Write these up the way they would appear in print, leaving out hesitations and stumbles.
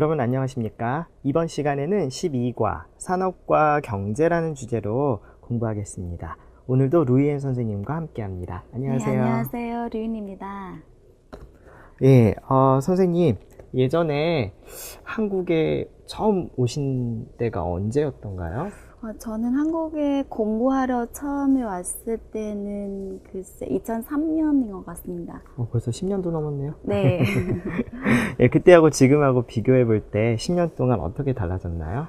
여러분 안녕하십니까? 이번 시간에는 12과 산업과 경제라는 주제로 공부하겠습니다. 오늘도 루이엔 선생님과 함께 합니다. 안녕하세요. 네, 안녕하세요. 류인입니다. 예, 선생님, 예전에 한국에 처음 오신 때가 언제였던가요? 저는 한국에 공부하러 처음에 왔을 때는 글쎄 2003년인 것 같습니다. 벌써 10년도 넘었네요. 네. 예, 그때하고 지금하고 비교해 볼 때 10년 동안 어떻게 달라졌나요?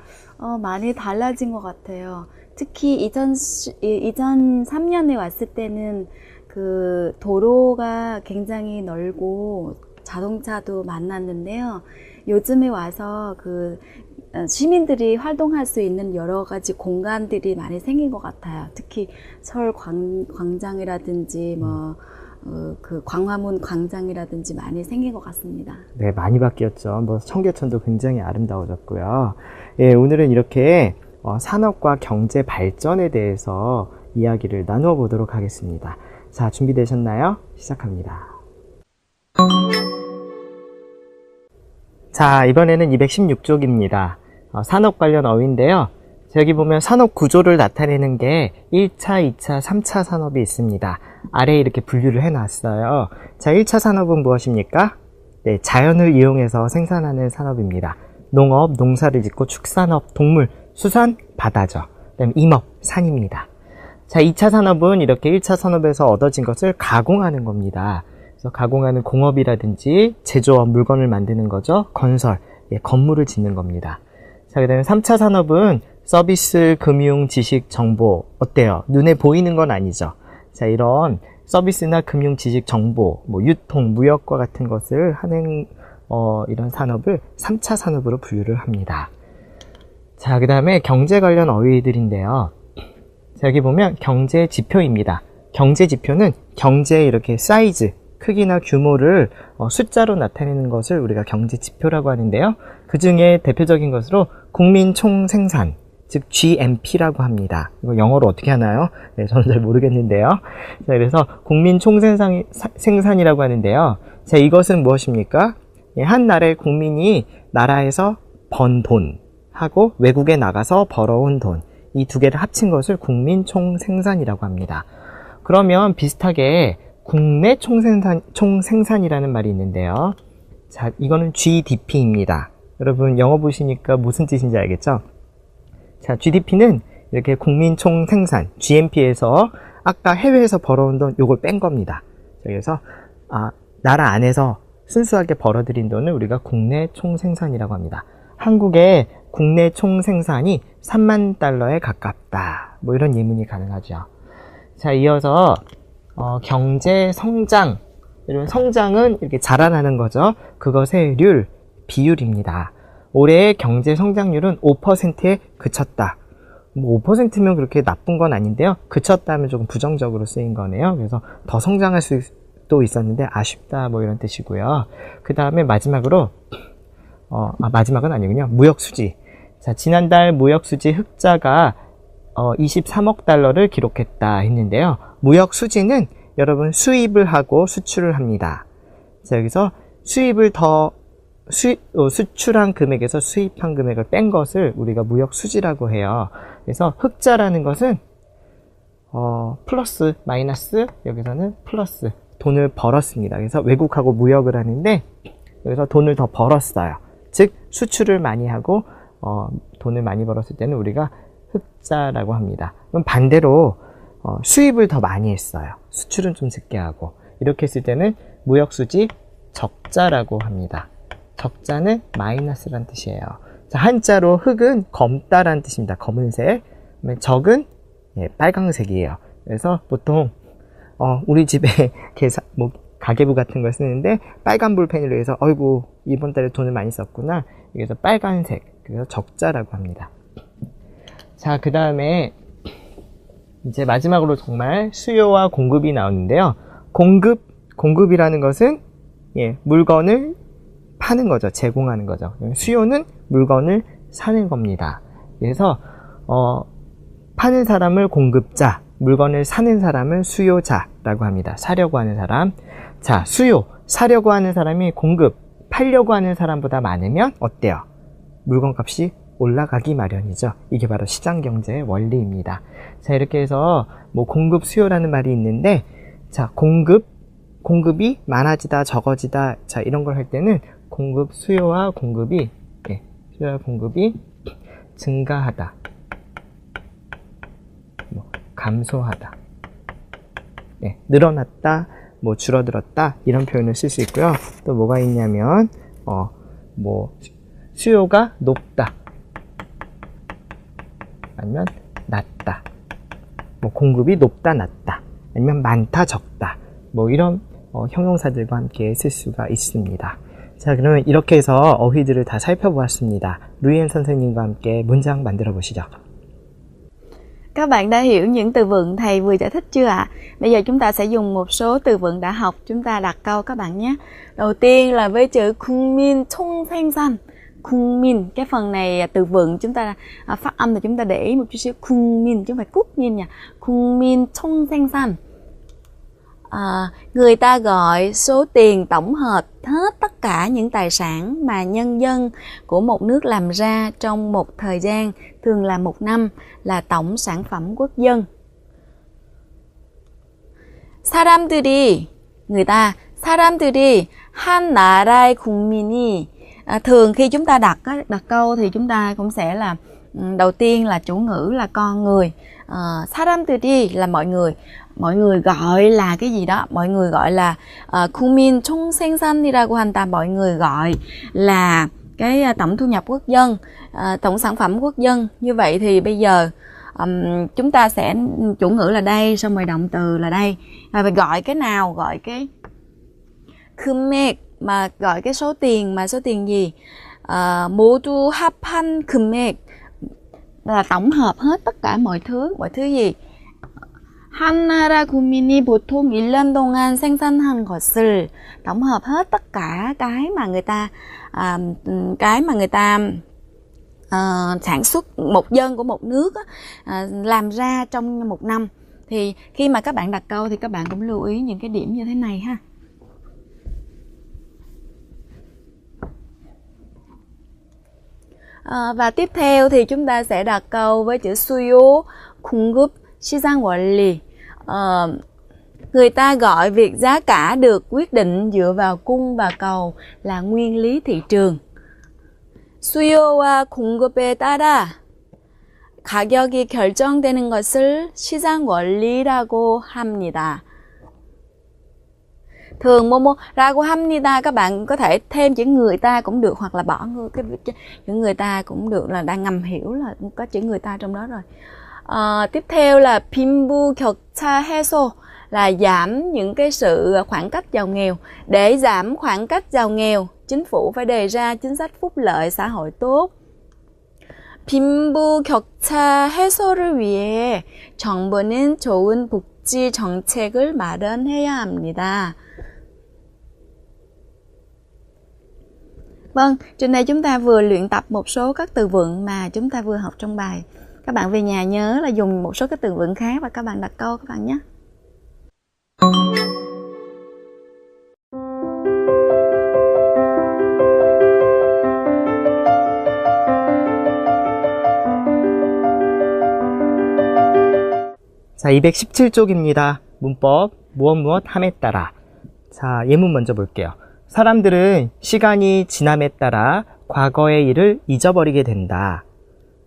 많이 달라진 것 같아요. 특히 2003년에 왔을 때는 그 도로가 굉장히 넓고 자동차도 많았는데요. 요즘에 와서 그 시민들이 활동할 수 있는 여러 가지 공간들이 많이 생긴 것 같아요. 특히 서울 광장이라든지 그 광화문 광장이라든지 많이 생긴 것 같습니다. 네, 많이 바뀌었죠. 청계천도 굉장히 아름다워졌고요. 예, 오늘은 이렇게 산업과 경제 발전에 대해서 이야기를 나누어 보도록 하겠습니다. 자, 준비되셨나요? 시작합니다. 자, 이번에는 216쪽입니다. 산업 관련 어휘인데요. 여기 보면 산업 구조를 나타내는 게 1차, 2차, 3차 산업이 있습니다. 아래에 이렇게 분류를 해놨어요. 자, 1차 산업은 무엇입니까? 네, 자연을 이용해서 생산하는 산업입니다. 농업, 농사를 짓고 축산업, 동물, 수산, 바다죠. 그다음에 임업, 산입니다. 자, 2차 산업은 이렇게 1차 산업에서 얻어진 것을 가공하는 겁니다. 그래서 가공하는 공업이라든지 제조업, 물건을 만드는 거죠. 건설, 건물을 짓는 겁니다. 자, 그 다음에 3차 산업은 서비스, 금융, 지식, 정보. 어때요? 눈에 보이는 건 아니죠. 자, 이런 서비스나 금융, 지식, 정보, 유통, 무역과 같은 것을 하는, 이런 산업을 3차 산업으로 분류를 합니다. 자, 그 다음에 경제 관련 어휘들인데요. 자, 여기 보면 경제 지표입니다. 경제 지표는 경제의 이렇게 사이즈, 크기나 규모를 숫자로 나타내는 것을 우리가 경제 지표라고 하는데요. 그 중에 대표적인 것으로 국민 총생산, 즉 GNP라고 합니다. 이거 영어로 어떻게 하나요? 네, 저는 잘 모르겠는데요. 자, 그래서 국민 총생산이라고 하는데요. 자, 이것은 무엇입니까? 한 나라의 국민이 나라에서 번 돈하고 외국에 나가서 벌어온 돈, 이 두 개를 합친 것을 국민 총생산이라고 합니다. 그러면 비슷하게 국내 총생산이라는 말이 있는데요. 자, 이거는 GDP입니다. 여러분 영어 보시니까 무슨 뜻인지 알겠죠? 자, GDP는 이렇게 국민 총생산, GNP에서 아까 해외에서 벌어온 돈 요걸 뺀 겁니다. 그래서 나라 안에서 순수하게 벌어들인 돈을 우리가 국내 총생산이라고 합니다. 한국의 국내 총생산이 3만 달러에 가깝다. 이런 예문이 가능하죠. 자, 이어서 경제 성장, 이런 성장은 이렇게 자라나는 거죠. 그것의 비율입니다. 올해의 경제 성장률은 5%에 그쳤다. 5%면 그렇게 나쁜 건 아닌데요. 그쳤다 하면 조금 부정적으로 쓰인 거네요. 그래서 더 성장할 수도 있었는데 아쉽다 이런 뜻이고요. 그 다음에 마지막으로 마지막은 아니군요. 무역 수지. 자, 지난달 무역 수지 흑자가 23억 달러를 기록했다 했는데요. 무역 수지는 여러분 수입을 하고 수출을 합니다. 자, 여기서 수입을 수출한 금액에서 수입한 금액을 뺀 것을 우리가 무역 수지라고 해요. 그래서 흑자라는 것은 플러스, 마이너스, 여기서는 플러스, 돈을 벌었습니다. 그래서 외국하고 무역을 하는데 여기서 돈을 더 벌었어요. 즉 수출을 많이 하고 돈을 많이 벌었을 때는 우리가 흑자라고 합니다. 그럼 반대로 수입을 더 많이 했어요. 수출은 좀 적게 하고. 이렇게 했을 때는 무역수지 적자라고 합니다. 적자는 마이너스란 뜻이에요. 자, 한자로 흑은 검다란 뜻입니다. 검은색. 적은 빨강색이에요. 그래서 보통 우리 집에 가계부 같은 걸 쓰는데 빨간 볼펜으로 해서 어이구 이번 달에 돈을 많이 썼구나. 그래서 빨간색. 그래서 적자라고 합니다. 자, 그 다음에 이제 마지막으로 정말 수요와 공급이 나오는데요. 공급이라는 것은 물건을 파는 거죠. 제공하는 거죠. 수요는 물건을 사는 겁니다. 그래서 파는 사람을 공급자, 물건을 사는 사람을 수요자라고 합니다. 사려고 하는 사람. 자, 수요, 사려고 하는 사람이 공급, 팔려고 하는 사람보다 많으면 어때요? 물건값이 올라가기 마련이죠. 이게 바로 시장경제의 원리입니다. 자, 이렇게 해서 뭐 공급 수요라는 말이 있는데, 자, 공급이 많아지다 적어지다, 자, 이런 걸 할 때는 수요와 공급이 증가하다, 뭐 감소하다, 늘어났다, 뭐 줄어들었다, 이런 표현을 쓸 수 있고요. 또 뭐가 있냐면 뭐 수요가 높다, 아니면 낮다, 뭐 공급이 높다 낮다, 아니면 많다 적다, 뭐 이런 형용사들과 함께 쓸 수가 있습니다. 자, 그러면 이렇게 해서 어휘들을 다 살펴보았습니다. 루이엔 선생님과 함께 문장 만들어 보시죠. Các bạn đã hiểu những từ vựng thầy vừa giải thích chưa ạ? Bây giờ chúng ta sẽ dùng một số từ vựng đã học, chúng ta đặt câu các bạn nhé. Đầu tiên là với chữ 국민 총생산. 국민, cái phần này từ vựng chúng ta phát âm thì chúng ta để ý một chút xíu. 국민 chứ không phải quốc民nha. 국민 총생산. Người ta gọi số tiền tổng hợp hết tất cả những tài sản mà nhân dân của một nước làm ra trong một thời gian, thường là một năm, là tổng sản phẩm quốc dân. 사람들이, người ta, 사람들이 한 나라의 국민이, thường khi chúng ta đặt câu thì chúng ta cũng sẽ là đầu tiên là chủ ngữ là con người. 사람들이 là mọi người gọi là cái gì đó, mọi người gọi là 국민 총생산이라고 한다, mọi người gọi là cái tổng thu nhập quốc dân, tổng sản phẩm quốc dân. Như vậy thì bây giờ chúng ta sẽ chủ ngữ là đây, xong rồi động từ là đây, và gọi cái nào, gọi cái 금액, mà gọi cái số tiền, mà số tiền gì? 모두 합한 금액 là tổng hợp hết tất cả mọi thứ gì? 한 나라 국민이 보통 1년 동안 생산한 것을, tổng hợp hết tất cả cái mà người ta sản xuất, một dân của một nước làm ra trong một năm. Thì khi mà các bạn đặt câu thì các bạn cũng lưu ý những cái điểm như thế này ha. Và tiếp theo thì chúng ta sẽ đặt câu với chữ 수요, 공급, 시장 원리. Người ta gọi việc giá cả được quyết định dựa vào cung và cầu là nguyên lý thị trường. 수요와 공급에 따라 가격이 결정되는 것을 시장 원리라고 합니다. Thường 라고 합니다, các bạn có thể thêm chữ người ta cũng được, hoặc là bỏ cái chữ người ta cũng được, là đang ngầm hiểu là có chữ người ta trong đó rồi. Tiếp theo là 빈부격차 해소, là giảm những cái sự khoảng cách giàu nghèo. Để giảm khoảng cách giàu nghèo, chính phủ phải đề ra chính sách phúc lợi xã hội tốt. 빈부격차 해소를 위해 정부는 좋은 복지 정책을 마련해야 합니다. Vâng, trên đây chúng ta vừa luyện tập một số các từ vựng mà chúng ta vừa học trong bài. Các bạn về nhà nhớ là dùng một số các từ vựng khác và các bạn đặt câu các bạn nhé. 자, 217쪽입니다. 문법, 무엇 함에 따라. 자, 예문 먼저 볼게요. 사람들은 시간이 지남에 따라 과거의 일을 잊어버리게 된다.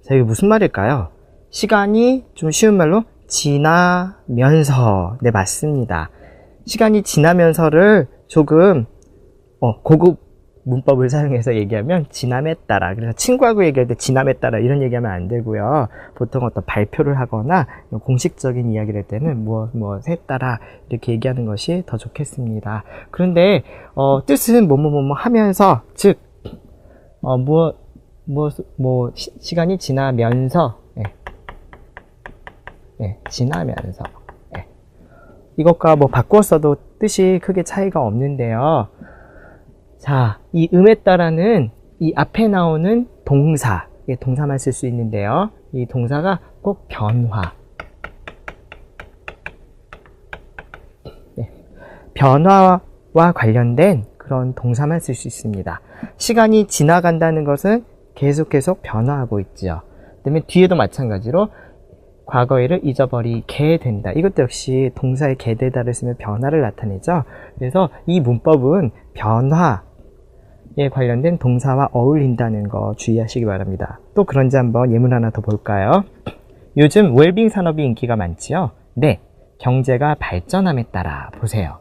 자, 이게 무슨 말일까요? 시간이 좀 쉬운 말로 지나면서. 네, 맞습니다. 시간이 지나면서를 조금 고급 문법을 사용해서 얘기하면 지남에 따라, 그래서 친구하고 얘기할 때 지남에 따라 이런 얘기하면 안 되고요. 보통 어떤 발표를 하거나 공식적인 이야기를 할 때는 무엇에 따라 이렇게 얘기하는 것이 더 좋겠습니다. 그런데 뜻은 뭐뭐뭐 하면서, 즉 시간이 지나면서, 지나면서, 이것과 바꾸어 써도 뜻이 크게 차이가 없는데요. 자, 이 음에 따라는 이 앞에 나오는 동사, 동사만 쓸 수 있는데요. 이 동사가 꼭 변화, 변화와 관련된 그런 동사만 쓸 수 있습니다. 시간이 지나간다는 것은 계속 변화하고 있죠. 그다음에 뒤에도 마찬가지로 과거일을 잊어버리게 된다. 이것도 역시 동사의 게되다를 쓰면 변화를 나타내죠. 그래서 이 문법은 변화에 관련된 동사와 어울린다는 거 주의하시기 바랍니다. 또 그런지 한번 예문 하나 더 볼까요? 요즘 웰빙 산업이 인기가 많지요? 네, 경제가 발전함에 따라 보세요.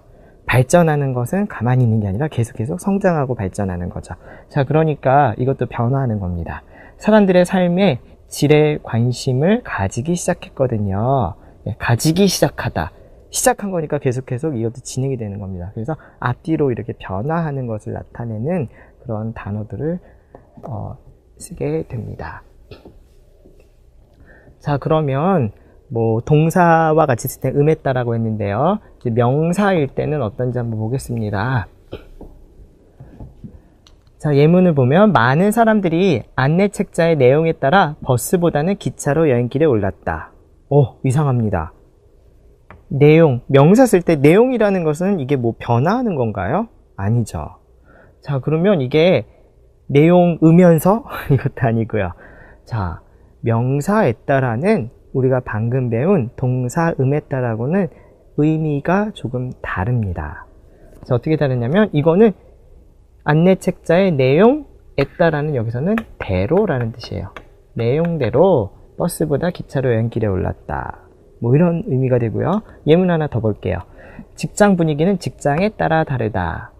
발전하는 것은 가만히 있는 게 아니라 계속 성장하고 발전하는 거죠. 자, 그러니까 이것도 변화하는 겁니다. 사람들의 삶에 질에 관심을 가지기 시작했거든요. 가지기 시작하다. 시작한 거니까 계속 이것도 진행이 되는 겁니다. 그래서 앞뒤로 이렇게 변화하는 것을 나타내는 그런 단어들을 쓰게 됩니다. 자, 그러면 뭐 동사와 같이 쓸 때 음했다라고 했는데요. 이제 명사일 때는 어떤지 한번 보겠습니다. 자, 예문을 보면 많은 사람들이 안내 책자의 내용에 따라 버스보다는 기차로 여행길에 올랐다. 오, 이상합니다. 내용, 명사 쓸 때 내용이라는 것은 이게 뭐 변화하는 건가요? 아니죠. 자, 그러면 이게 내용 으면서 이것도 아니고요. 자, 명사에 따라는 우리가 방금 배운 동사 음에 따라고는 의미가 조금 다릅니다. 자, 어떻게 다르냐면 이거는 안내 책자의 내용에 따라는 여기서는 대로라는 뜻이에요. 내용대로 버스보다 기차로 여행길에 올랐다. 뭐 이런 의미가 되고요. 예문 하나 더 볼게요. 직장 분위기는 직장에 따라 다르다.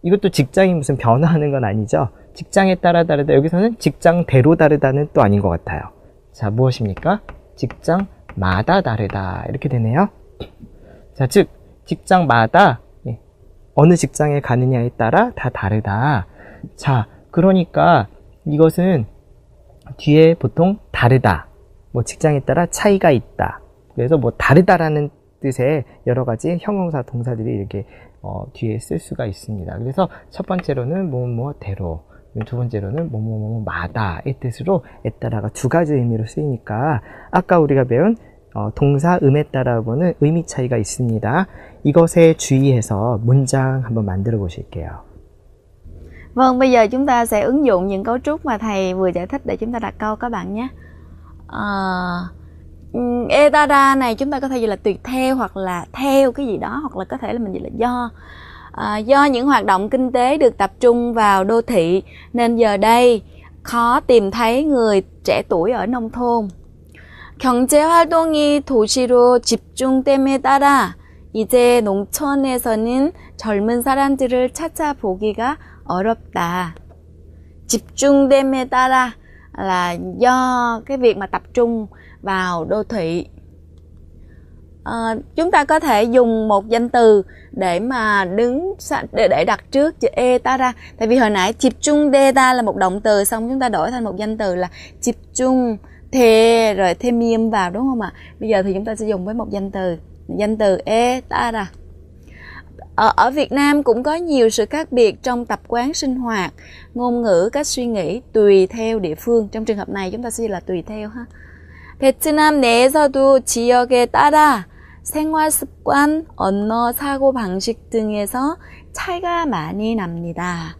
이것도 직장이 무슨 변화하는 건 아니죠. 직장에 따라 다르다. 여기서는 직장대로 다르다는 또 아닌 것 같아요. 자, 무엇입니까? 직장마다 다르다. 이렇게 되네요. 자, 즉 직장마다 어느 직장에 가느냐에 따라 다 다르다. 자, 그러니까 이것은 뒤에 보통 다르다, 뭐 직장에 따라 차이가 있다. 그래서 뭐 다르다라는 뜻의 여러 가지 형용사 동사들이 이렇게 뒤에 쓸 수가 있습니다. 그래서 첫 번째로는 뭐뭐대로, 두 번째로는 뭐뭐마다의 뜻으로 에 따라가 두 가지 의미로 쓰이니까 아까 우리가 배운 동사 음에 따라하고는 의미 차이가 있습니다. 이것에 주의해서 문장 한번 만들어 보실게요. Vâng, bây giờ chúng ta sẽ ứng dụng những cấu trúc mà thầy vừa giải thích để chúng ta đặt câu các bạn nhé. Etara này chúng ta có thể dịch là tùy theo hoặc là theo cái gì đó, hoặc là có thể là mình dịch là do. Do những hoạt động kinh tế được tập trung vào đô thị nên giờ đây khó tìm thấy người trẻ tuổi ở nông thôn. 경제 활동이 도시로 집중됨에 따라 이제 농촌에서는 젊은 사람들을 찾아보기가 어렵다. 집중됨에 따라 là do cái việc mà tập trung vào đô thị. Chúng ta có thể dùng một danh từ để mà để đặt trước chữ etara. Tại vì hồi nãy 집중되다 là một động từ, xong chúng ta đổi thành một danh từ là 집중 thế rồi thêm miêm vào, đúng không ạ? Bây giờ thì chúng ta sẽ dùng với một danh từ etara. Ở Việt Nam cũng có nhiều sự khác biệt trong tập quán sinh hoạt, ngôn ngữ, cách suy nghĩ tùy theo địa phương. Trong trường hợp này chúng ta sẽ là tùy theo ha. 베트남 내에서도 지역에 따라 생활 습관, 언어, 사고 방식 등에서 차이가 많이 납니다.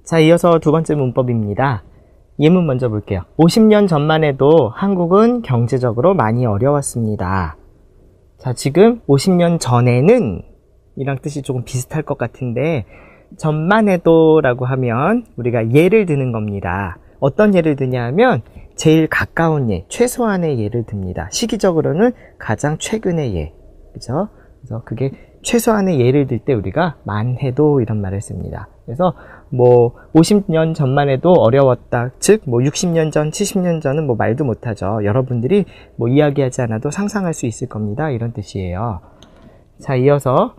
자, 이어서 두 번째 문법입니다. 예문 먼저 볼게요. 50년 전만 해도 한국은 경제적으로 많이 어려웠습니다. 자, 지금 50년 전에는 이랑 뜻이 조금 비슷할 것 같은데 전만 해도 라고 하면 우리가 예를 드는 겁니다. 어떤 예를 드냐 하면 제일 가까운 예, 최소한의 예를 듭니다. 시기적으로는 가장 최근의 예. 그죠? 그래서 그게 최소한의 예를 들 때 우리가 만해도 이런 말을 씁니다. 그래서 뭐 50년 전만 해도 어려웠다. 즉 뭐 60년 전, 70년 전은 뭐 말도 못하죠. 여러분들이 뭐 이야기하지 않아도 상상할 수 있을 겁니다. 이런 뜻이에요. 자, 이어서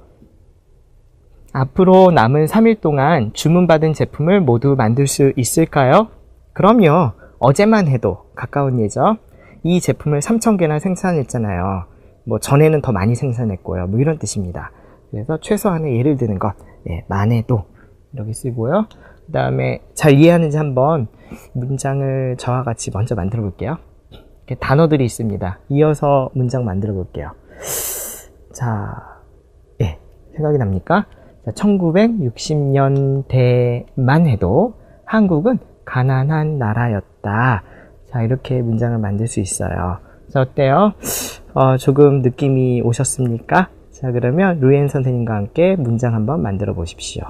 앞으로 남은 3일 동안 주문받은 제품을 모두 만들 수 있을까요? 그럼요. 어제만 해도 가까운 예죠. 이 제품을 3,000개나 생산했잖아요. 뭐 전에는 더 많이 생산했고요. 뭐 이런 뜻입니다. 그래서 최소한의 예를 드는 것, 네, 만해도 이렇게 쓰고요. 그 다음에 잘 이해하는지 한번 문장을 저와 같이 먼저 만들어 볼게요. 이렇게 단어들이 있습니다. 이어서 문장 만들어 볼게요. 자, 예, 생각이 납니까? 1960년대만 해도 한국은 가난한 나라였다. 자, 이렇게 문장을 만들 수 있어요. 자, 어때요? 조금 느낌이 오셨습니까? 자, 그러면 루엔 선생님과 함께 문장 한번 만들어 보십시오.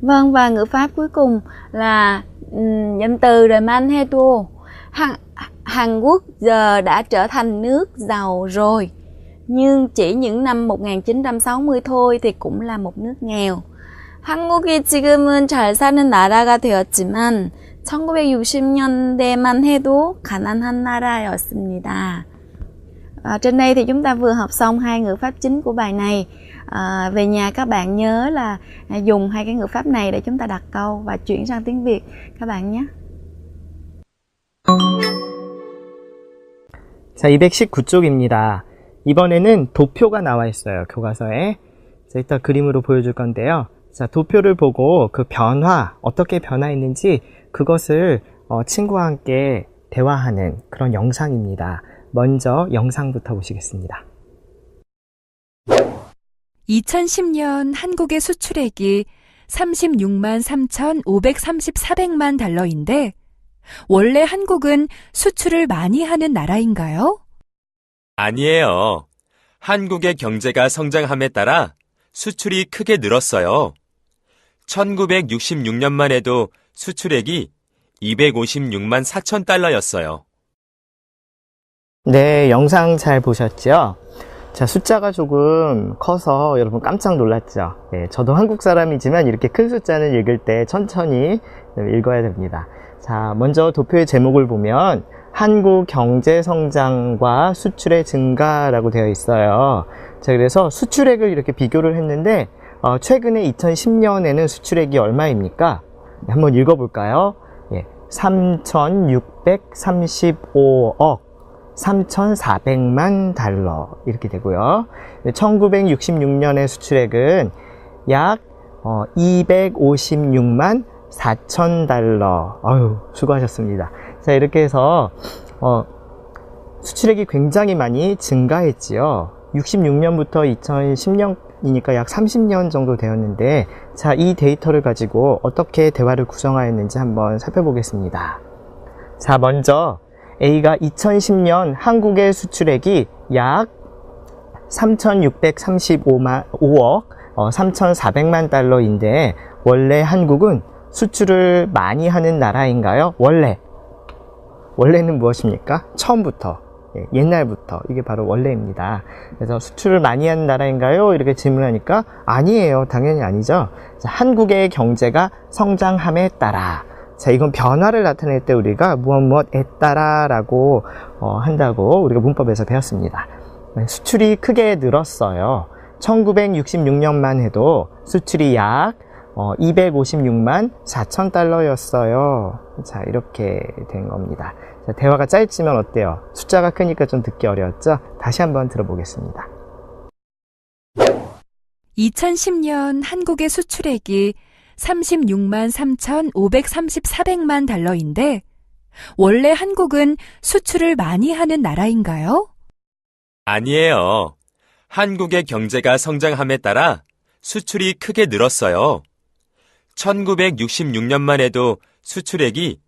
Vâng, và ngữ pháp cuối cùng là danh từ Remanhedo. Hàn Quốc giờ đã trở thành nước giàu rồi, nhưng chỉ những năm 1960 thôi thì cũng là một nước nghèo. 한국이 지금은 잘 사는 나라가 되었지만 1960년대만 해도 가난한 나라였습니다. Trên đây thì chúng ta vừa học xong hai ngữ pháp chính của bài này. Về nhà các bạn nhớ là dùng hai cái ngữ pháp này để chúng ta đặt câu và chuyển sang tiếng Việt các bạn nhé. 자, 219쪽입니다. 이번에는 도표가 나와 있어요. 교과서에. 자, 이따 그림으로 보여줄 건데요. 자, 도표를 보고 그 변화, 어떻게 변화했는지 그것을 친구와 함께 대화하는 그런 영상입니다. 먼저 영상부터 보시겠습니다. 2010년 한국의 수출액이 36만 3,534백만 달러인데 원래 한국은 수출을 많이 하는 나라인가요? 아니에요. 한국의 경제가 성장함에 따라 수출이 크게 늘었어요. 1966년만 해도 수출액이 256만 4천 달러였어요. 네, 영상 잘 보셨죠? 자, 숫자가 조금 커서 여러분 깜짝 놀랐죠? 네, 저도 한국 사람이지만 이렇게 큰 숫자는 읽을 때 천천히 읽어야 됩니다. 자, 먼저 도표의 제목을 보면 한국 경제 성장과 수출의 증가라고 되어 있어요. 자, 그래서 수출액을 이렇게 비교를 했는데 최근에 2010년에는 수출액이 얼마입니까? 네, 한번 읽어볼까요? 예, 3,635억 3,400만 달러 이렇게 되고요. 1966년의 수출액은 약 256만 4천 달러. 아유, 수고하셨습니다. 자, 이렇게 해서 수출액이 굉장히 많이 증가했지요. 66년부터 2010년이니까 약 30년 정도 되었는데, 자, 이 데이터를 가지고 어떻게 대화를 구성하였는지 한번 살펴보겠습니다. 자, 먼저 A가 2010년 한국의 수출액이 약 3,635억 3,400만 달러인데 원래 한국은 수출을 많이 하는 나라인가요? 원래는 무엇입니까? 처음부터, 옛날부터. 이게 바로 원래입니다. 그래서 수출을 많이 하는 나라인가요? 이렇게 질문하니까 아니에요. 당연히 아니죠. 자, 한국의 경제가 성장함에 따라. 자, 이건 변화를 나타낼 때 우리가 무엇에 따라라고 한다고 우리가 문법에서 배웠습니다. 수출이 크게 늘었어요. 1966년만 해도 수출이 약 256만 4천 달러였어요. 자, 이렇게 된 겁니다. 자, 대화가 짧지만 어때요? 숫자가 크니까 좀 듣기 어려웠죠? 다시 한번 들어보겠습니다. 2010년 한국의 수출액이 36만 3,534백만 달러인데 원래 한국은 수출을 많이 하는 나라인가요? 아니에요. 한국의 경제가 성장함에 따라 수출이 크게 늘었어요. 1966년만 해도 수출액이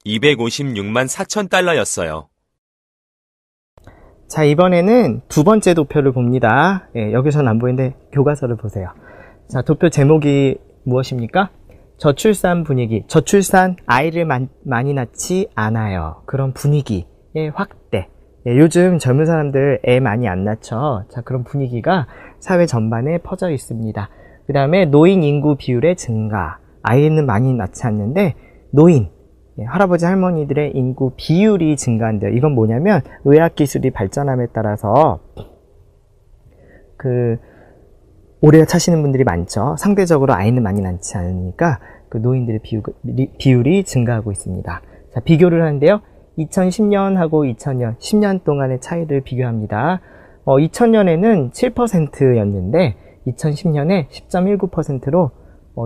256만 4천 달러였어요. 자, 이번에는 두 번째 도표를 봅니다. 예, 여기서는 안 보이는데 교과서를 보세요. 자, 도표 제목이 무엇입니까? 저출산 분위기. 저출산, 아이를 많이 낳지 않아요. 그런 분위기의 확대. 예, 요즘 젊은 사람들 애 많이 안 낳죠. 자, 그런 분위기가 사회 전반에 퍼져 있습니다. 그 다음에 노인 인구 비율의 증가. 아이는 많이 낳지 않는데 노인, 할아버지 할머니들의 인구 비율이 증가한대요. 이건 뭐냐면 의학기술이 발전함에 따라서 오래 사시는 분들이 많죠. 상대적으로 아이는 많이 낳지 않으니까 그 노인들의 비율이 증가하고 있습니다. 자, 비교를 하는데요. 2010년하고 2000년, 10년 동안의 차이를 비교합니다. 2000년에는 7%였는데 2010년에 10.19%로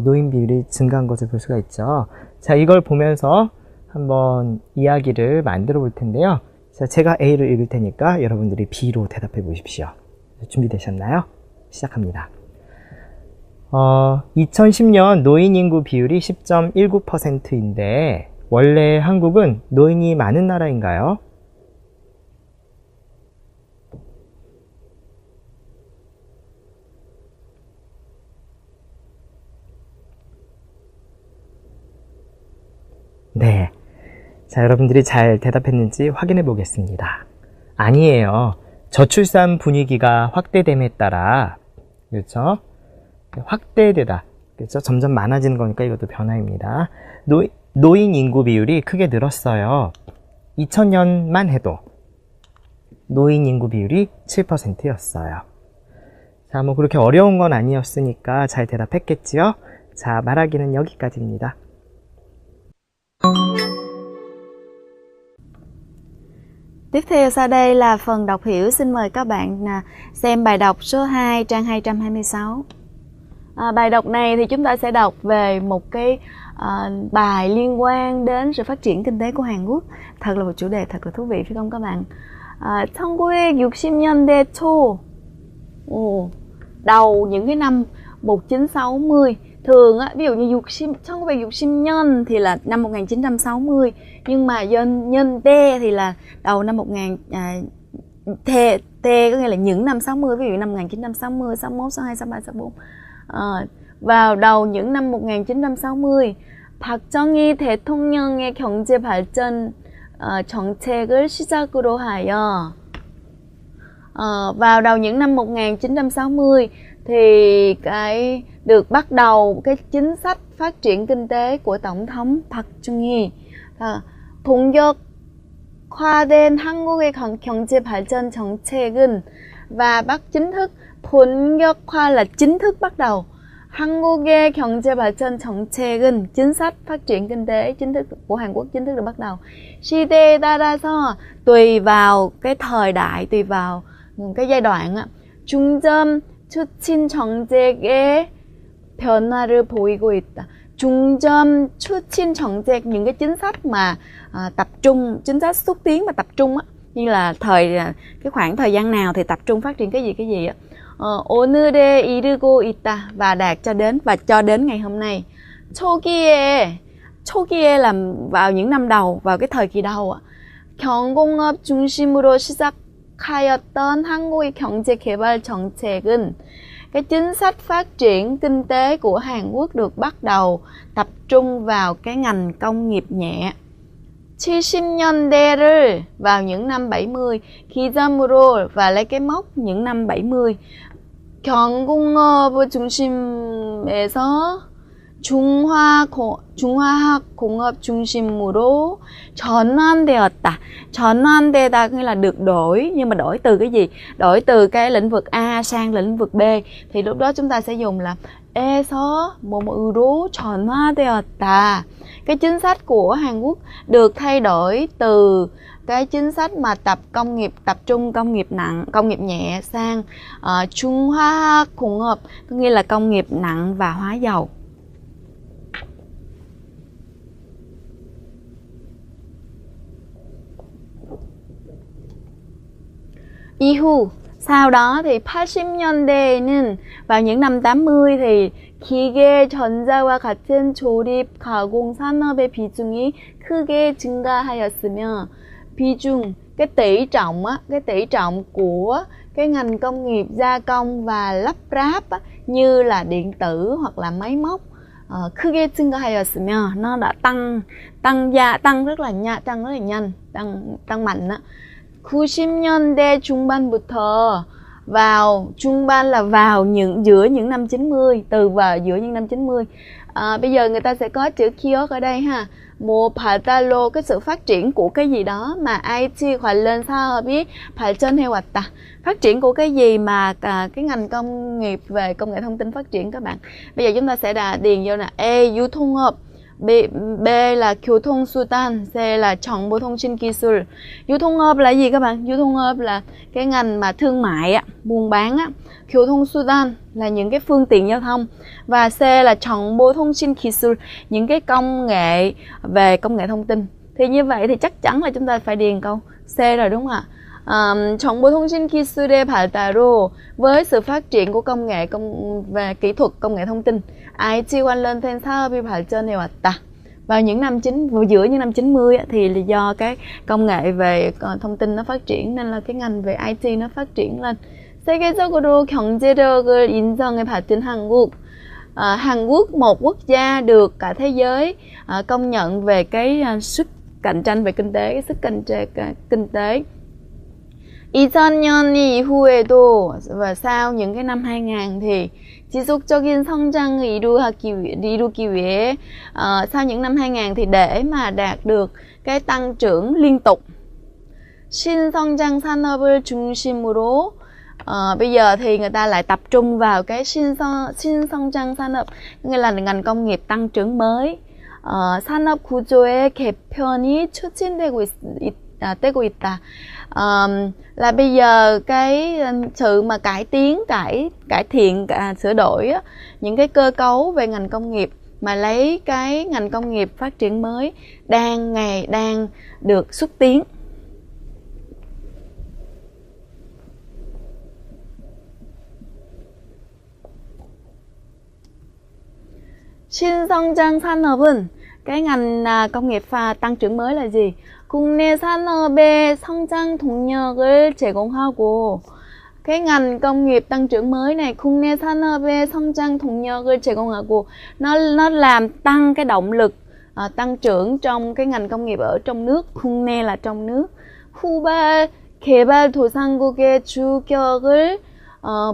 노인 비율이 증가한 것을 볼 수가 있죠. 자, 이걸 보면서 한번 이야기를 만들어 볼 텐데요. 자, 제가 A를 읽을 테니까 여러분들이 B로 대답해 보십시오. 준비되셨나요? 시작합니다. 2010년 노인 인구 비율이 10.19%인데 원래 한국은 노인이 많은 나라인가요? 네. 자, 여러분들이 잘 대답했는지 확인해 보겠습니다. 아니에요. 저출산 분위기가 확대됨에 따라, 그렇죠? 확대되다. 그렇죠? 점점 많아지는 거니까 이것도 변화입니다. 노인 인구 비율이 크게 늘었어요. 2000년만 해도 노인 인구 비율이 7%였어요. 자, 뭐 그렇게 어려운 건 아니었으니까 잘 대답했겠지요? 자, 말하기는 여기까지입니다. Tiếp theo sau đây là phần đọc hiểu. Xin mời các bạn xem bài đọc số 2 trang 226. Bài đọc này thì chúng ta sẽ đọc về một cái bài liên quan đến sự phát triển kinh tế của Hàn Quốc. Thật là một chủ đề thật là thú vị phải không các bạn? 1960년대 초, đầu những cái năm 1960. Thường á, ví dụ như 1960년 thì là năm 1960, nhưng mà nhân T thì là đầu năm 1000, T có nghĩa là những năm 60, ví dụ năm 1960, 61, 62, 63, 64. Vào đầu những năm 1960, 박정희 대통령의 경제 발전 정책을 시작으로 하여, vào đầu những năm 1960 thì cái được bắt đầu cái chính sách phát triển kinh tế của tổng thống Park Chung-hee. 본격화된 한국의 경제 발전 정책은, và bắt chính thức, 본격화 là chính thức bắt đầu, 한국의 경제 발전 정책은 chính sách phát triển kinh tế chính thức của Hàn Quốc chính thức được bắt đầu. 시대에 따라서, tùy vào cái thời đại, tùy vào cái giai đoạn, 중점 추진 정책의 변화를 보이고 있다. 중점 추진 정책, những cái chính sách mà tập trung, chính sách xúc tiến mà tập trung á, như là cái khoảng thời gian nào thì tập trung phát triển cái gì á. 오늘에 이르고 있다, và đạt cho đến, và cho đến ngày hôm nay. 초기에 là vào những năm đầu, vào cái thời kỳ đầu á. 경공업 중심으로 시작하였던 한국의 경제 개발 정책은, cái chính sách phát triển kinh tế của Hàn Quốc được bắt đầu tập trung vào cái ngành công nghiệp nhẹ. 70년대를, vào những năm 70, 기점으로, và lấy cái mốc những năm 70. 경공업 중심에서 중화학 공업 중심으로 전환되었다. 전환되다 nghĩa là được đổi, nhưng mà đổi từ cái gì? Đổi từ cái lĩnh vực A sang lĩnh vực B, thì lúc đó chúng ta sẽ dùng là 에서 뭐뭐로 전화되었다. Cái chính sách của Hàn Quốc được thay đổi từ cái chính sách mà tập trung công nghiệp nặng, công nghiệp nhẹ sang 중화학 공업, có nghĩa là công nghiệp nặng và hóa dầu. 이후, sau đó thì 80년대에는, vào những năm 80 thì 기계, 전자와 같은 조립, 가공 산업의 비중이 크게 증가하였으며, 비중, cái tỷ trọng á, cái tỷ trọng của cái ngành công nghiệp gia công và lắp ráp á, như là điện tử hoặc là máy móc, 크게 증가하였으며, nó đã tăng rất là nhanh, tăng mạnh á. 90년대 중반부터, vào 중반 là vào giữa những năm 90, từ vào giữa những năm 90. Bây giờ người ta sẽ có chữ kiosk ở đây ha. 뭐 발달로, cái sự phát triển của cái gì đó mà IT 관련 사업이 발전해 왔다. Phát triển của cái gì mà cái ngành công nghiệp về công nghệ thông tin phát triển các bạn. Bây giờ chúng ta sẽ điền vô nè. A. 유통업, B là 교통수단, C là 정보통신기술. 유통업 là gì các bạn? 유통업 là cái ngành mà thương mại á, buôn bán á. 교통수단 là những cái phương tiện giao thông, và C là 정보통신기술, những cái công nghệ về công nghệ thông tin. Thì như vậy thì chắc chắn là chúng ta phải điền câu C rồi đúng không ạ? 정보 통신 기술의 발달로 với sự phát triển của công nghệ về kỹ thuật công nghệ thông tin, IT 관련된 사업이 발전해 왔다. Vào những năm giữa những năm 90 thì là do cái công nghệ về thông tin nó phát triển nên là cái ngành về IT nó phát triển lên. 세계적으로 경제력을 인정을 받은 한국, Hàn Quốc một quốc gia được cả thế giới công nhận về cái sức cạnh tranh về kinh tế, cái sức cạnh tranh kinh tế. 2000년 이후에도 và sau những cái năm 2000 thì 지속적인 성장을 이루기 위해 sau những năm 2000 thì để mà đạt được cái tăng trưởng liên tục, 신성장 산업을 중심으로 bây giờ thì người ta lại tập trung vào cái 신성장 산업, nghĩa là ngành công nghiệp tăng trưởng mới. 산업 구조의 개편이 추진되고 있다. Là bây giờ cái sự mà cải thiện sửa đổi những cái cơ cấu về ngành công nghiệp mà lấy cái ngành công nghiệp phát triển mới đang được xúc tiến. 신성장 산업은 cái ngành công nghiệp tăng trưởng mới là gì? 국내 산업의 성장 동력을 제공하고, cái ngành công nghiệp tăng trưởng mới này, 국내 산업의 성장 동력을 제공하고, nó làm tăng cái động lực tăng trưởng trong cái ngành công nghiệp ở trong nước. 국내 là trong nước. 후발 개발도상국의 주격을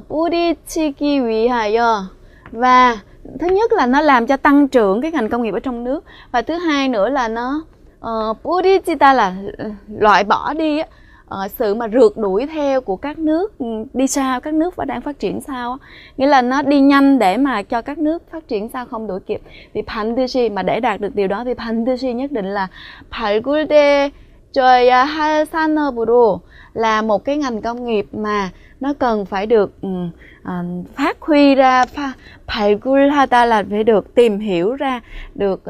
뿌리치기 위하여, và thứ nhất là nó làm cho tăng trưởng cái ngành công nghiệp ở trong nước, và thứ hai nữa là nó 뿌리치다 là loại bỏ đi sự mà rượt đuổi theo của các nước đi sau, các nước đang phát triển sau, nghĩa là nó đi nhanh để mà cho các nước phát triển sau không đuổi kịp. Thì 반드시, mà để đạt được điều đó thì 반드시 nhất định là 발굴돼줘야 할 산업으로, là một cái ngành công nghiệp mà nó cần phải được phát huy ra. 발굴하다 là phải được tìm hiểu ra, được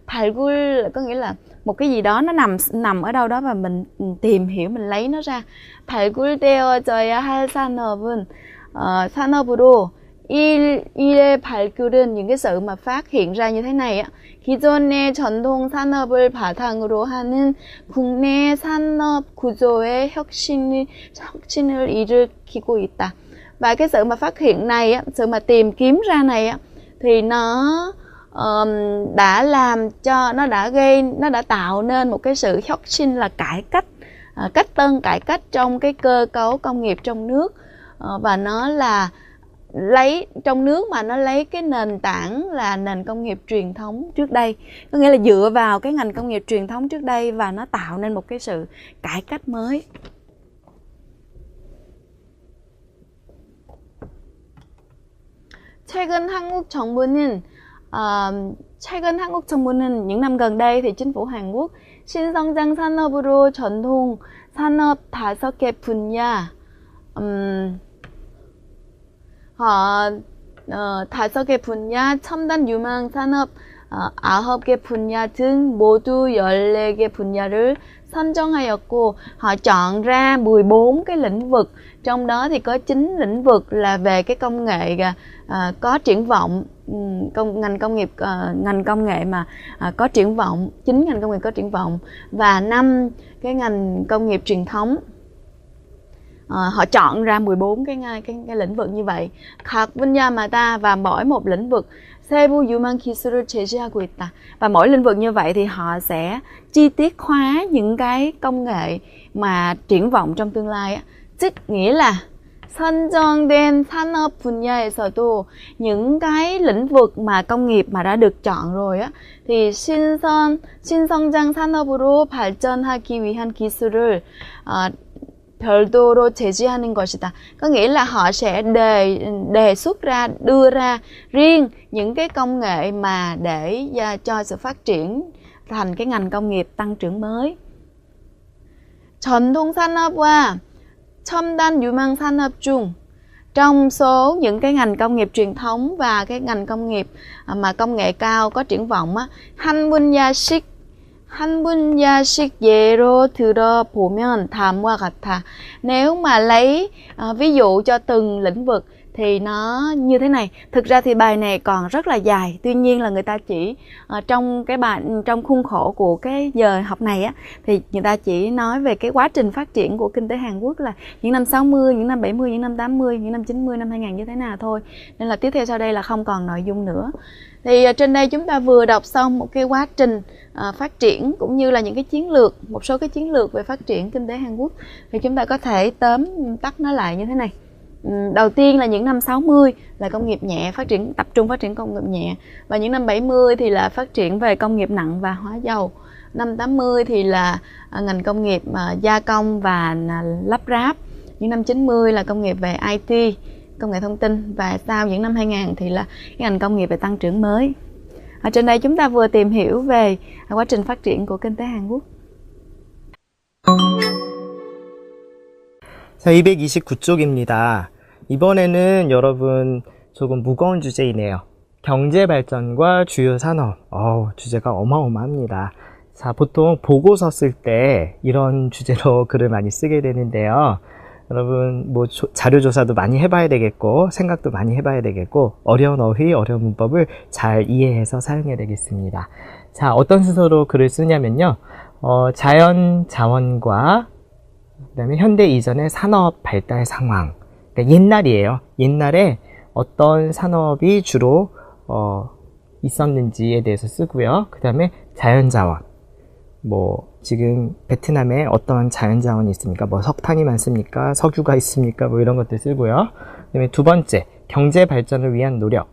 발굴 có nghĩa là một cái gì đó nó nằm ở đâu đó và mình tìm hiểu, mình lấy nó ra. 발굴되어져야 할 산업은 산업으로 일의 발굴은, những cái sự mà phát hiện ra như thế này á, 기존의 전통 산업을 바탕으로 하는 국내 산업 구조의 혁신을 일으키고 있다. Và cái sự mà phát hiện này á, sự mà tìm kiếm ra này á, thì nó đã làm cho nó đã tạo nên một cái sự 혁신 là cải cách, cải cách trong cái cơ cấu công nghiệp trong nước, và nó là lấy trong nước mà nó lấy cái nền tảng là nền công nghiệp truyền thống trước đây, có nghĩa là dựa vào cái ngành công nghiệp truyền thống trước đây và nó tạo nên một cái sự cải cách mới. 최근 한국 정부는 những năm gần đây thì chính phủ Hàn Quốc 신성장 산업으로 전통 산업 5개 분야, họ 5개 분야, 첨단 유망 산업 9개 분야 등 모두 14개 분야를 선정하였고, họ chọn ra 14 cái lĩnh vực, trong đó thì có 9 lĩnh vực là về cái công nghệ có triển vọng, ngành công nghệ mà có triển vọng, 9 ngành công nghiệp có triển vọng, và 5 cái ngành công nghiệp truyền thống. Họ chọn ra 14 cái lĩnh vực như vậy. 각 분야마다, và mỗi một lĩnh vực 세부 유망 기술을 제시하고 있다. Và mỗi lĩnh vực như vậy thì họ sẽ chi tiết hóa những cái công nghệ mà triển vọng trong tương lai. Tức nghĩa là 선정된 산업 분야에서도 những cái lĩnh vực mà công nghiệp mà đã được chọn rồi á, thì 신성장 산업으로 발전하기 위한 기술을 별도로 제시하는 것이다. Có nghĩa là họ sẽ đề xuất ra, đưa ra riêng những cái công nghệ mà để cho sự phát triển thành cái ngành công nghiệp tăng trưởng mới. 전통 산업과 첨단 유망 산업 중, trong số những cái ngành công nghiệp truyền thống và cái ngành công nghiệp mà công nghệ cao có triển vọng á, 한 분야씩 Hành bún gia식 예로 들어보면 다음과 같아. Nếu mà lấy ví dụ cho từng lĩnh vực thì nó như thế này. Thực ra thì bài này còn rất là dài. Tuy nhiên là người ta chỉ trong khuôn khổ của cái giờ học này á, thì người ta chỉ nói về cái quá trình phát triển của kinh tế Hàn Quốc là những năm 60, những năm 70, những năm 80, những năm 90, năm 2000 như thế nào thôi. Nên là tiếp theo sau đây là không còn nội dung nữa. Thì trên đây chúng ta vừa đọc xong một cái quá trình phát triển cũng như là những cái chiến lược, một số cái chiến lược về phát triển kinh tế Hàn Quốc. Thì chúng ta có thể tóm tắt nó lại như thế này. Đầu tiên là những năm 60 là công nghiệp nhẹ, tập trung phát triển công nghiệp nhẹ. Và những năm 70 thì là phát triển về công nghiệp nặng và hóa dầu. Năm 80 thì là ngành công nghiệp gia công và lắp ráp. Những năm 90 là công nghiệp về IT, công nghệ thông tin. Và sau những năm 2000 thì là ngành công nghiệp về tăng trưởng mới. Ở trên đây chúng ta vừa tìm hiểu về quá trình phát triển của kinh tế Hàn Quốc. 자, 229쪽입니다. 이번에는 여러분 조금 무거운 주제이네요. 경제 발전과 주요 산업. 주제가 어마어마합니다. 자, 보통 보고서 쓸 때 이런 주제로 글을 많이 쓰게 되는데요. 여러분 뭐 자료조사도 많이 해봐야 되겠고 생각도 많이 해봐야 되겠고 어려운 어휘, 어려운 문법을 잘 이해해서 사용해야 되겠습니다. 자, 어떤 순서로 글을 쓰냐면요. 자연 자원과 그다음에 현대 이전의 산업 발달 상황. 그러니까 옛날이에요. 옛날에 어떤 산업이 주로 있었는지에 대해서 쓰고요. 그 다음에 자연자원. 뭐 지금 베트남에 어떤 자연자원이 있습니까? 뭐 석탄이 많습니까? 석유가 있습니까? 뭐 이런 것들 쓰고요. 그 다음에 두 번째, 경제 발전을 위한 노력.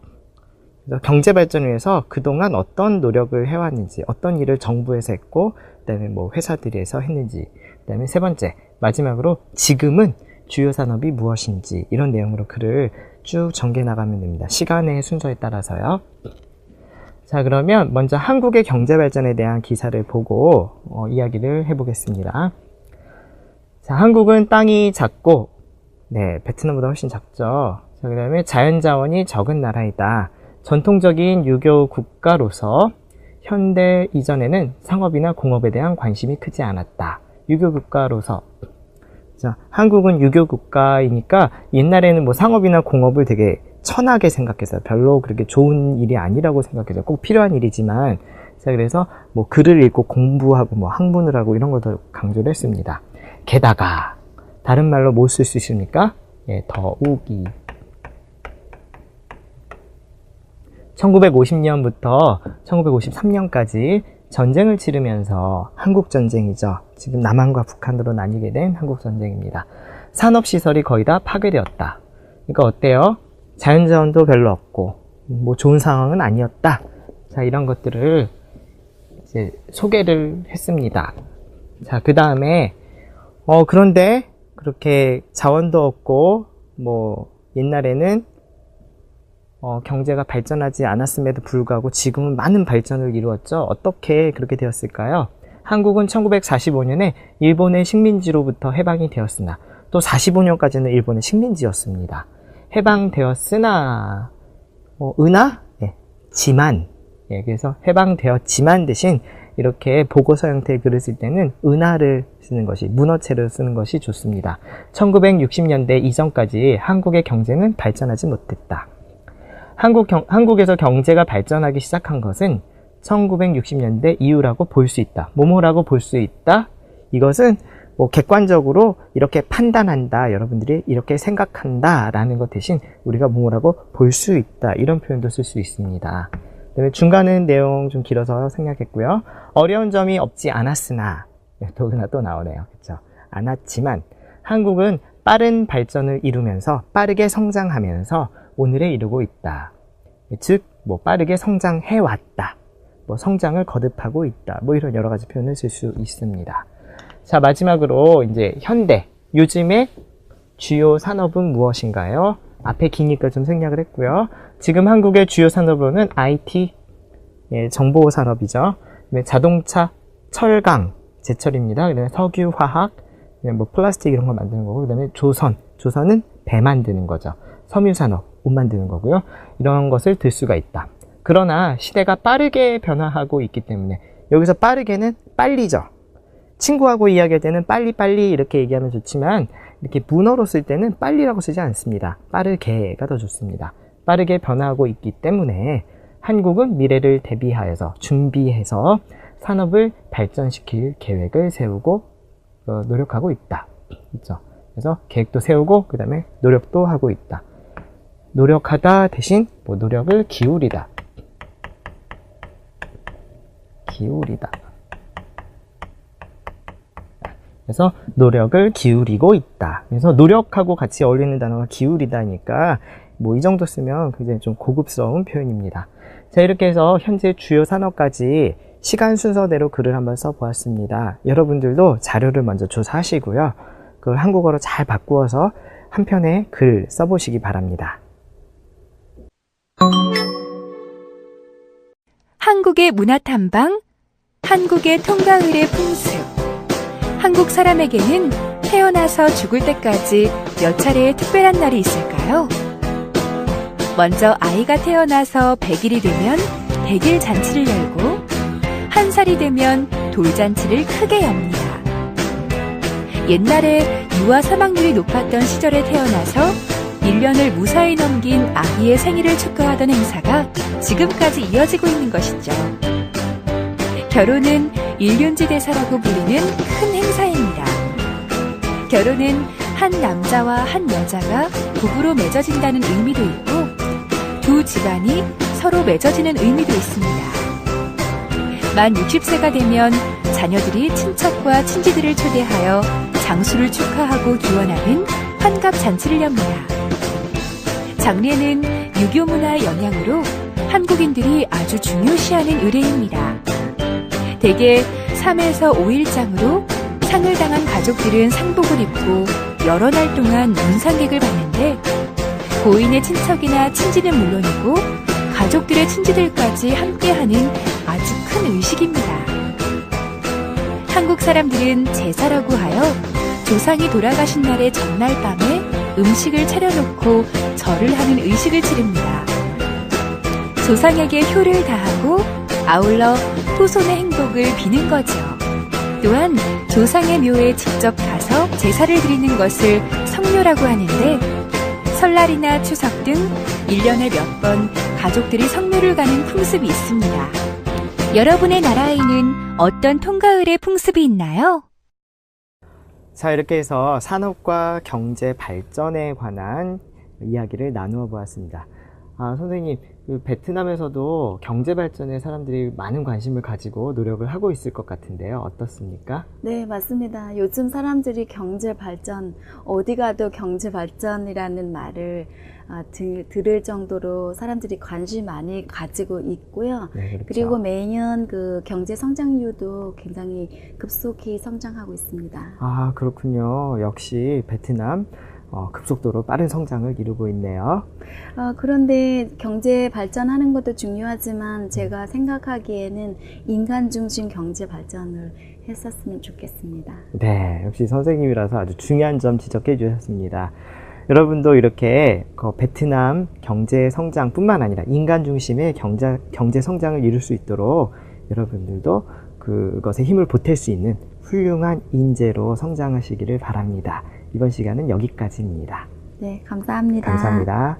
그래서 경제 발전을 위해서 그동안 어떤 노력을 해왔는지, 어떤 일을 정부에서 했고, 그 다음에 뭐 회사들에서 했는지, 그 다음에 세 번째, 마지막으로 지금은 주요 산업이 무엇인지 이런 내용으로 글을 쭉 전개 나가면 됩니다. 시간의 순서에 따라서요. 자, 그러면 먼저 한국의 경제 발전에 대한 기사를 보고 이야기를 해보겠습니다. 자, 한국은 땅이 작고, 네, 베트남보다 훨씬 작죠. 자, 그 다음에 자연자원이 적은 나라이다. 전통적인 유교 국가로서 현대 이전에는 상업이나 공업에 대한 관심이 크지 않았다. 유교 국가로서. 자, 한국은 유교 국가이니까 옛날에는 뭐 상업이나 공업을 되게 천하게 생각했어요. 별로 그렇게 좋은 일이 아니라고 생각해서 꼭 필요한 일이지만, 자, 그래서 뭐 글을 읽고 공부하고 뭐 학문을 하고 이런 걸 더 강조를 했습니다. 게다가 다른 말로 뭐 쓸 수 있습니까? 예, 더욱이 1950년부터 1953년까지 전쟁을 치르면서 한국전쟁이죠. 지금 남한과 북한으로 나뉘게 된 한국전쟁입니다. 산업시설이 거의 다 파괴되었다. 그러니까 어때요? 자연자원도 별로 없고 뭐 좋은 상황은 아니었다. 자, 이런 것들을 이제 소개를 했습니다. 자, 그 다음에 그런데 그렇게 자원도 없고 뭐 옛날에는 경제가 발전하지 않았음에도 불구하고 지금은 많은 발전을 이루었죠. 어떻게 그렇게 되었을까요? 한국은 1945년에 일본의 식민지로부터 해방이 되었으나 또 45년까지는 일본의 식민지였습니다. 해방되었으나 예, 지만, 예, 그래서 해방되었지만 대신 이렇게 보고서 형태의 글을 쓸 때는 은하를 쓰는 것이, 문어체를 쓰는 것이 좋습니다. 1960년대 이전까지 한국의 경제는 발전하지 못했다. 한국에서 경제가 발전하기 시작한 것은 1960년대 이후라고 볼 수 있다. 뭐뭐라고 볼 수 있다. 이것은 뭐 객관적으로 이렇게 판단한다, 여러분들이 이렇게 생각한다 라는 것 대신 우리가 뭐라고 볼 수 있다, 이런 표현도 쓸 수 있습니다. 그다음에 중간은 내용 좀 길어서 생략했고요. 어려운 점이 없지 않았으나, 더구나 또 나오네요. 그렇죠? 않았지만 한국은 빠른 발전을 이루면서 빠르게 성장하면서 오늘에 이르고 있다. 즉 뭐 빠르게 성장해 왔다, 뭐 성장을 거듭하고 있다, 뭐 이런 여러 가지 표현을 쓸 수 있습니다. 자, 마지막으로 이제 현대, 요즘의 주요 산업은 무엇인가요? 앞에 기니까 좀 생략을 했고요. 지금 한국의 주요 산업으로는 IT, 예, 정보 산업이죠. 자동차, 철강, 제철입니다. 그다음에 석유, 화학, 뭐 플라스틱 이런 거 만드는 거고, 그다음에 조선은 배 만드는 거죠. 섬유 산업, 옷 만드는 거고요. 이런 것을 들 수가 있다. 그러나 시대가 빠르게 변화하고 있기 때문에 여기서 빠르게는 빨리죠. 친구하고 이야기할 때는 빨리빨리 이렇게 얘기하면 좋지만 이렇게 문어로 쓸 때는 빨리라고 쓰지 않습니다. 빠르게가 더 좋습니다. 빠르게 변화하고 있기 때문에 한국은 미래를 대비하여서 준비해서 산업을 발전시킬 계획을 세우고 노력하고 있다. 그렇죠? 그래서 계획도 세우고 그 다음에 노력도 하고 있다. 노력하다 대신 뭐 노력을 기울이다. 기울이다. 그래서 노력을 기울이고 있다. 그래서 노력하고 같이 어울리는 단어가 기울이다니까 뭐 이 정도 쓰면 굉장히 좀 고급스러운 표현입니다. 자, 이렇게 해서 현재 주요 산업까지 시간 순서대로 글을 한번 써보았습니다. 여러분들도 자료를 먼저 조사하시고요. 그걸 한국어로 잘 바꾸어서 한 편의 글 써보시기 바랍니다. 한국의 문화탐방, 한국의 통가을의 풍습. 한국 사람에게는 태어나서 죽을 때까지 몇 차례의 특별한 날이 있을까요? 먼저 아이가 태어나서 100일이 되면 100일 잔치를 열고 1살이 되면 돌잔치를 크게 엽니다. 옛날에 유아 사망률이 높았던 시절에 태어나서 1년을 무사히 넘긴 아기의 생일을 축하하던 행사가 지금까지 이어지고 있는 것이죠. 결혼은 일륜지대사라고 불리는 큰 행사입니다. 결혼은 한 남자와 한 여자가 부부로 맺어진다는 의미도 있고 두 집안이 서로 맺어지는 의미도 있습니다. 만 60세가 되면 자녀들이 친척과 친지들을 초대하여 장수를 축하하고 기원하는 환갑잔치를 엽니다. 장례는 유교 문화의 영향으로 한국인들이 아주 중요시하는 의례입니다. 대개 3에서 5일장으로 상을 당한 가족들은 상복을 입고 여러 날 동안 문상객을 받는데 고인의 친척이나 친지는 물론이고 가족들의 친지들까지 함께하는 아주 큰 의식입니다. 한국 사람들은 제사라고 하여 조상이 돌아가신 날의 전날 밤에 음식을 차려놓고 절을 하는 의식을 치릅니다. 조상에게 효를 다하고 아울러 후손의 행복을 비는 거죠. 또한 조상의 묘에 직접 가서 제사를 드리는 것을 성묘라고 하는데 설날이나 추석 등 1년에 몇 번 가족들이 성묘를 가는 풍습이 있습니다. 여러분의 나라에는 어떤 통가을의 풍습이 있나요? 자, 이렇게 해서 산업과 경제 발전에 관한 이야기를 나누어 보았습니다. 선생님, 그 베트남에서도 경제 발전에 사람들이 많은 관심을 가지고 노력을 하고 있을 것 같은데요. 어떻습니까? 네, 맞습니다. 요즘 사람들이 경제 발전, 어디 가도 경제 발전이라는 말을 들을 정도로 사람들이 관심 많이 가지고 있고요. 네, 그렇죠. 그리고 매년 그 경제 성장률도 굉장히 급속히 성장하고 있습니다. 아, 그렇군요. 역시 베트남 급속도로 빠른 성장을 이루고 있네요. 그런데 경제 발전하는 것도 중요하지만 제가 생각하기에는 인간 중심 경제 발전을 했었으면 좋겠습니다. 네, 역시 선생님이라서 아주 중요한 점 지적해 주셨습니다. 여러분도 이렇게 베트남 경제 성장뿐만 아니라 인간 중심의 경제 성장을 이룰 수 있도록 여러분들도 그것에 힘을 보탤 수 있는 훌륭한 인재로 성장하시기를 바랍니다. 이번 시간은 여기까지입니다. 네, 감사합니다. 감사합니다.